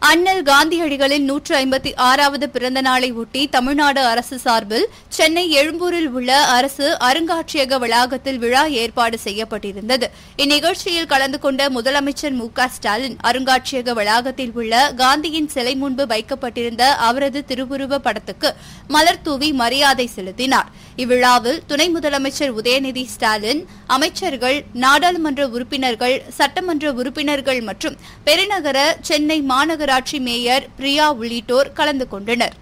அண்ணல் காந்தியடிகளின் 156வது பிறந்த நாளை ஒட்டி தமிழ்நாடு அரசு சார்பில் சென்னை எழும்பூரில் உள்ள அரசு அருங்காட்சியக வளாகத்தில் விழா ஏற்பாடு செய்யப்பட்டிருந்தது. இந்நிகழ்ச்சியில் கலந்து கொண்ட முதலமைச்சர் மு.க.ஸ்டாலின் அருங்காட்சியக வளாகத்தில் உள்ள காந்தியின் சிலை முன்பு வைக்கப்பட்டிருந்த அவரது திருவுருவ படத்துக்கு மலர் தூவி மரியாதை செலுத்தினார். இவ்விழாவில் துணை முதலமைச்சர் உதயநிதி ஸ்டாலின், அமைச்சர்கள், நாடாளுமன்ற உறுப்பினர்கள், சட்டமன்ற உறுப்பினர்கள் மற்றும் பெருநகர சென்னை மாநகராட்சி மேயர் பிரியா உள்ளிட்டோர் கலந்து கொண்டனர்.